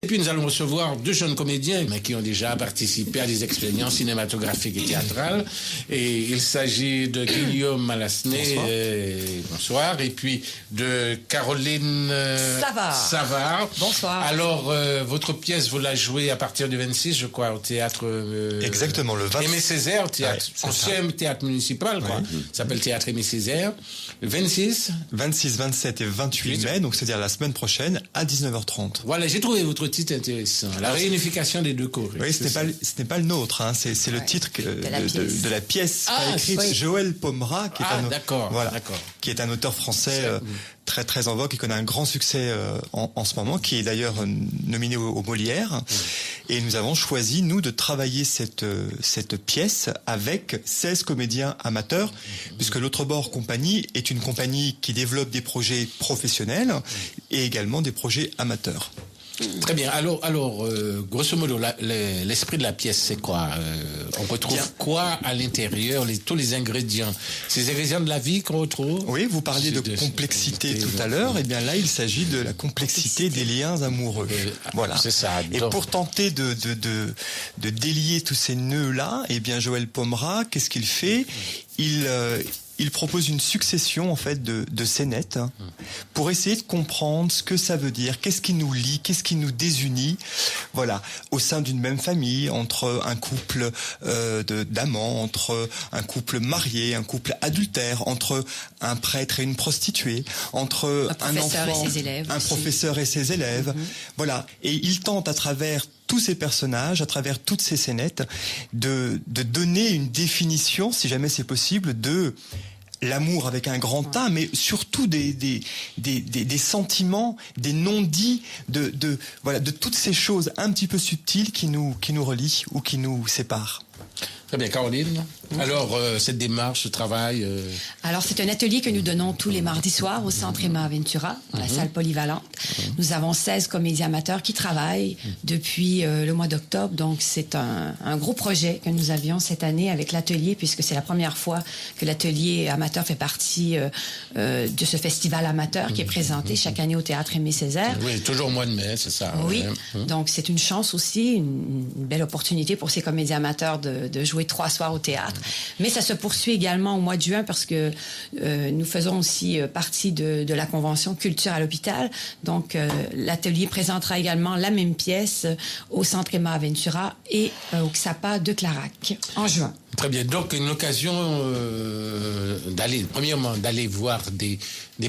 Et puis nous allons recevoir 2 jeunes comédiens mais qui ont déjà participé à des expériences cinématographiques et théâtrales. Et il s'agit de Guillaume Malasné, bonsoir, et puis de Caroline Savard. Bonsoir. Alors, votre pièce, vous la jouez à partir du 26, je crois, au théâtre... Exactement, le 26. Aimé Césaire, théâtre, Ouais, ancien théâtre municipal, quoi. Ça s'appelle Théâtre Aimé Césaire. Le 26 26, 27 et 28 mai, donc c'est-à-dire la semaine prochaine, à 19h30. Voilà, j'ai trouvé votre titre intéressant. La réunification des 2 chorés. Oui, ce n'est pas le nôtre, hein. C'est le titre de la pièce écrite. Oui. Joël Pomera, qui est un auteur français très très en vogue, qui connaît un grand succès en ce moment, qui est d'ailleurs nominé au Molière. Et nous avons choisi, nous, de travailler cette pièce avec 16 comédiens amateurs, puisque l'Autre Bord Compagnie est une compagnie qui développe des projets professionnels et également des projets amateurs. Très bien. Alors, grosso modo, l'esprit de la pièce, c'est quoi? On retrouve quoi à l'intérieur, tous les ingrédients? Ces ingrédients de la vie qu'on retrouve? Oui, vous parliez de complexité tout à l'heure. Et bien là, il s'agit de la complexité des liens amoureux. Voilà. C'est ça. Et pour tenter de délier tous ces nœuds-là, eh bien Joël Pomera, qu'est-ce qu'il fait? Il propose une succession en fait de scénettes pour essayer de comprendre ce que ça veut dire, qu'est-ce qui nous lie, qu'est-ce qui nous désunit, voilà, au sein d'une même famille, entre un couple d'amants, entre un couple marié, un couple adultère, entre un prêtre et une prostituée, entre un enfant, et ses élèves un professeur et ses élèves, voilà. Et il tente à travers tous ces personnages, à travers toutes ces scénettes, de donner une définition, si jamais c'est possible, de l'amour avec un grand A, mais surtout des sentiments, des non-dits, de toutes ces choses un petit peu subtiles qui nous relient ou qui nous séparent. Très bien, Caroline. Alors, cette démarche, ce travail... Alors, c'est un atelier que nous donnons tous les mardis soirs au Centre Emma Ventura, dans la salle polyvalente. Nous avons 16 comédiens amateurs qui travaillent depuis le mois d'octobre. Donc, c'est un gros projet que nous avions cette année avec l'atelier, puisque c'est la première fois que l'atelier amateur fait partie de ce festival amateur qui est présenté chaque année au Théâtre Aimé Césaire. Oui, toujours au mois de mai, c'est ça. Oui, donc c'est une chance aussi, une belle opportunité pour ces comédiens amateurs de jouer 3 soirs au théâtre. Mais ça se poursuit également au mois de juin parce que nous faisons aussi partie de la convention Culture à l'hôpital. Donc, l'atelier présentera également la même pièce au Centre Emma Ventura et au XAPA de Clarac en juin. Très bien. Donc, une occasion premièrement, d'aller voir des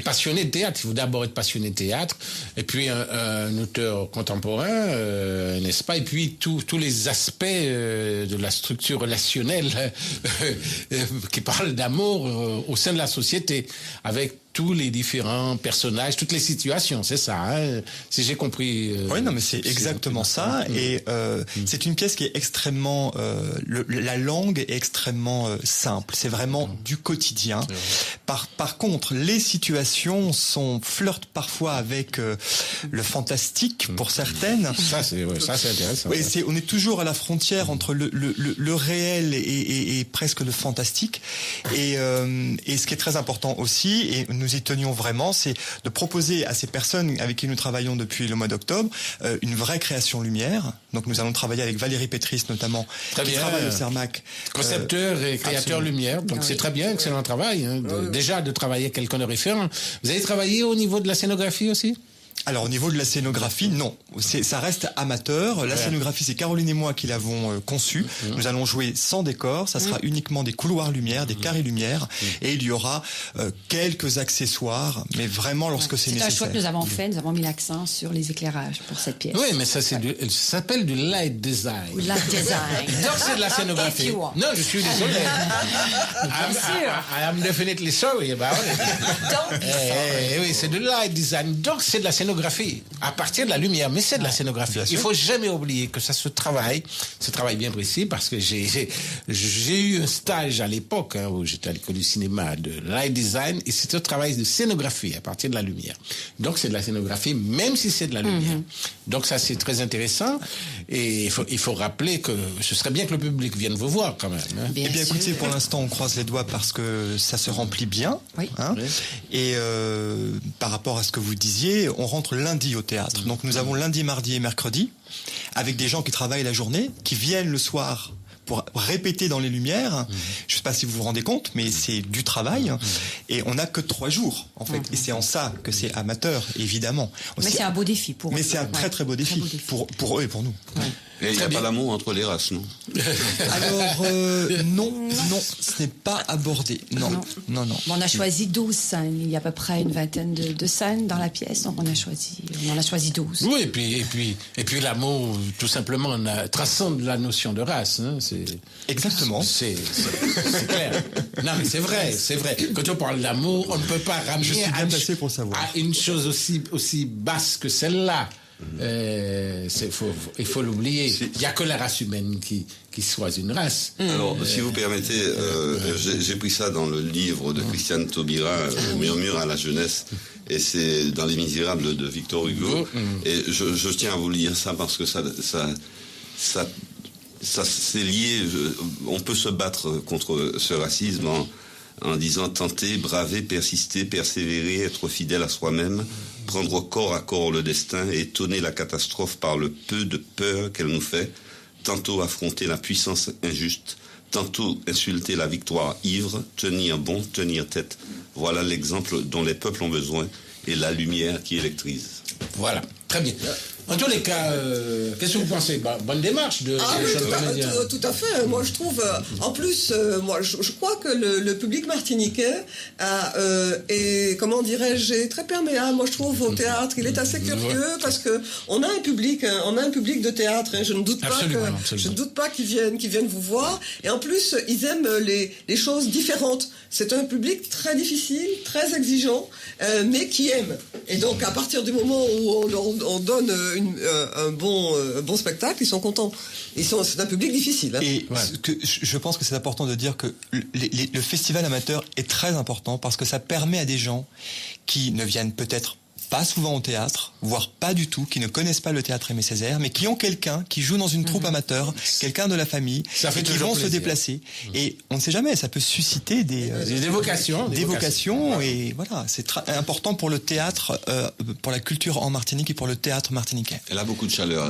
passionnés de théâtre. Il faut d'abord être passionné de théâtre, et puis un auteur contemporain, n'est-ce pas? Et puis tous les aspects de la structure relationnelle qui parlent d'amour au sein de la société, avec tous les différents personnages, toutes les situations, c'est ça, hein, si j'ai compris. Oui, non, mais c'est exactement ça. Et c'est une pièce qui est extrêmement... la langue est extrêmement simple. C'est vraiment du quotidien. Par contre, les situations flirtent parfois avec le fantastique pour certaines. Ça, c'est intéressant. Oui, on est toujours à la frontière entre le réel et presque le fantastique. Et ce qui est très important aussi, et nous y tenions vraiment, c'est de proposer à ces personnes avec qui nous travaillons depuis le mois d'octobre une vraie création lumière. Donc nous allons travailler avec Valérie Pétris notamment, qui travaille au CERMAC. Concepteur et créateur lumière, donc c'est très bien, excellent travail. Hein, déjà de travailler avec quelqu'un de référent. Vous avez travaillé au niveau de la scénographie aussi ? Alors au niveau de la scénographie, non, ça reste amateur. La scénographie, c'est Caroline et moi qui l'avons conçue. Nous allons jouer sans décor, ça sera uniquement des couloirs lumière, des carrés lumière, et il y aura quelques accessoires, mais vraiment lorsque c'est nécessaire. C'est un choix que nous avons fait, nous avons mis l'accent sur les éclairages pour cette pièce. Oui, mais ça ça s'appelle du light design. Light design. Donc c'est de la scénographie. Non, je suis désolé. I am definitely sorry about it. Don't be sorry. Oui, c'est du light design. Donc c'est de la scénographie à partir de la lumière, mais c'est de la scénographie. Il faut jamais oublier que ça se travaille bien précis, parce que j'ai eu un stage à l'époque où j'étais à l'école du cinéma de light design, et c'est un travail de scénographie à partir de la lumière. Donc c'est de la scénographie, même si c'est de la lumière. Donc ça c'est très intéressant, et il faut rappeler que ce serait bien que le public vienne vous voir quand même. Hein. Eh bien écoutez, pour l'instant on croise les doigts parce que ça se remplit bien. Oui. Hein. Oui. Et par rapport à ce que vous disiez, on rentre lundi au théâtre. Donc nous avons lundi, mardi et mercredi, avec des gens qui travaillent la journée, qui viennent le soir pour répéter dans les lumières. Je ne sais pas si vous vous rendez compte, mais c'est du travail. Et on n'a que 3 jours, en fait. Et c'est en ça que c'est amateur, évidemment. Mais c'est un beau défi pour eux. Mais c'est un très très beau défi, pour eux et pour nous. Ouais. Et il n'y a pas l'amour entre les races, non? Alors, non, ce n'est pas abordé. Non. Bon, on a choisi 12 scènes. Il y a à peu près une vingtaine de scènes dans la pièce, donc on en a choisi 12. Oui, et puis l'amour, tout simplement, transcende la notion de race. Hein, Exactement. C'est clair. Non, mais c'est vrai. Quand on parle d'amour, on ne peut pas ramener Je suis bien placé pour le savoir. à une chose aussi basse que celle-là. Il faut l'oublier. Il n'y a que la race humaine qui soit une race. Alors, si vous permettez, j'ai pris ça dans le livre de Christiane Taubira, Murmure à la jeunesse, et c'est dans Les Misérables de Victor Hugo. Et je tiens à vous lire ça parce que ça c'est lié. On peut se battre contre ce racisme en disant tenter, braver, persister, persévérer, être fidèle à soi-même, prendre corps à corps le destin et étonner la catastrophe par le peu de peur qu'elle nous fait, tantôt affronter la puissance injuste, tantôt insulter la victoire ivre, tenir bon, tenir tête. Voilà l'exemple dont les peuples ont besoin et la lumière qui électrise. Voilà, très bien. En tous les cas, qu'est-ce que vous pensez? Bonne démarche de tout à fait. Moi, je trouve, en plus, moi, je crois que le public martiniquais est, comment dirais-je, est très perméable. Moi, je trouve au théâtre, il est assez curieux parce que on a un public de théâtre. Hein, je ne doute pas qu'ils viennent vous voir. Et en plus, ils aiment les choses différentes. C'est un public très difficile, très exigeant, mais qui aime. Et donc, à partir du moment où on donne un bon spectacle, ils sont contents. C'est un public difficile. Hein. Et je pense que c'est important de dire que le festival amateur est très important parce que ça permet à des gens qui ne viennent peut-être pas souvent au théâtre, voire pas du tout, qui ne connaissent pas le théâtre Aimé Césaire, mais qui ont quelqu'un qui joue dans une troupe amateur, quelqu'un de la famille, et qui vont se déplacer. Et on ne sait jamais, ça peut susciter des vocations. Et voilà, c'est important pour le théâtre, pour la culture en Martinique et pour le théâtre martiniquais. Elle a beaucoup de chaleur.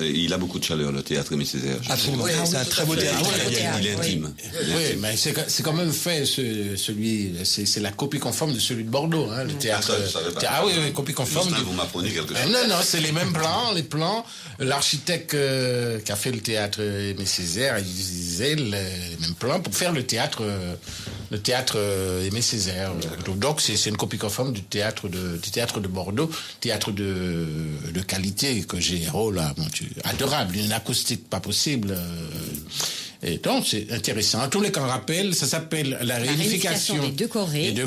Il a beaucoup de chaleur, le théâtre Aimé Césaire. Absolument, c'est un très beau théâtre. Il est intime. Oui, mais c'est quand même fait, c'est la copie conforme de celui de Bordeaux, hein, le théâtre. Ah oui, copie conforme. Vous m'apprenez quelque chose. Non, c'est les mêmes plans, les plans. L'architecte qui a fait le théâtre Aimé Césaire, il utilisait les mêmes plans pour faire le théâtre Aimé Césaire. Donc c'est une copie conforme du théâtre de Bordeaux, théâtre de qualité que j'ai adorable, une acoustique pas possible. Et donc, c'est intéressant. En tous les cas, on rappelle, ça s'appelle la réunification des deux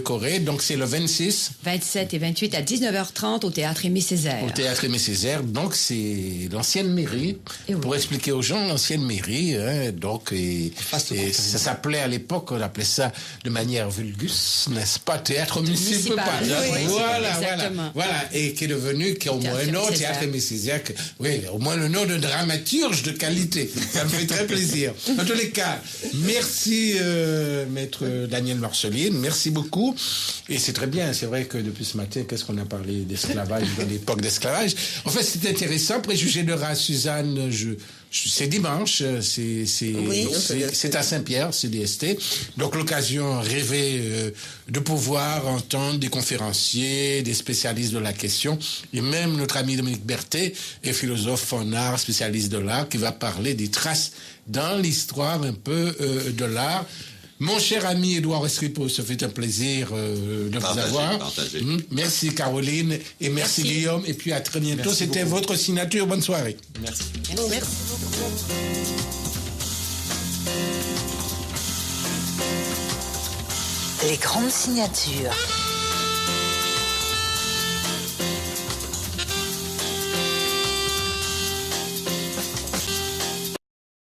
Corées. Donc, c'est le 26. 27 et 28 à 19h30 au Théâtre Aimé Césaire. Au Théâtre Aimé Césaire. Donc, c'est l'ancienne mairie. Et oui. Pour expliquer aux gens, l'ancienne mairie. Hein, donc, et ça s'appelait à l'époque, on appelait ça de manière vulgus, n'est-ce pas? Théâtre municipal. Oui, voilà. Et qui est devenu, qui a au moins un nom, Théâtre Aimé Césaire. Oui, au moins le nom de dramaturge de qualité. Ça me fait très plaisir. En tous les cas, merci maître Daniel Marceline, merci beaucoup. Et c'est très bien, c'est vrai que depuis ce matin, qu'est-ce qu'on a parlé d'esclavage, de l'époque d'esclavage. En fait, c'est intéressant, préjugés de race, Suzanne, c'est dimanche, c'est à Saint-Pierre, c'est DST. Donc l'occasion rêvée de pouvoir entendre des conférenciers, des spécialistes de la question, et même notre ami Dominique Berthet, est philosophe en art, spécialiste de l'art, qui va parler des traces dans l'histoire un peu de l'art. Mon cher ami Édouard Escripo, ça fait un plaisir de vous avoir. Merci Caroline et merci Guillaume. Et puis à très bientôt. C'était votre signature. Bonne soirée. Merci. Merci. Les grandes signatures.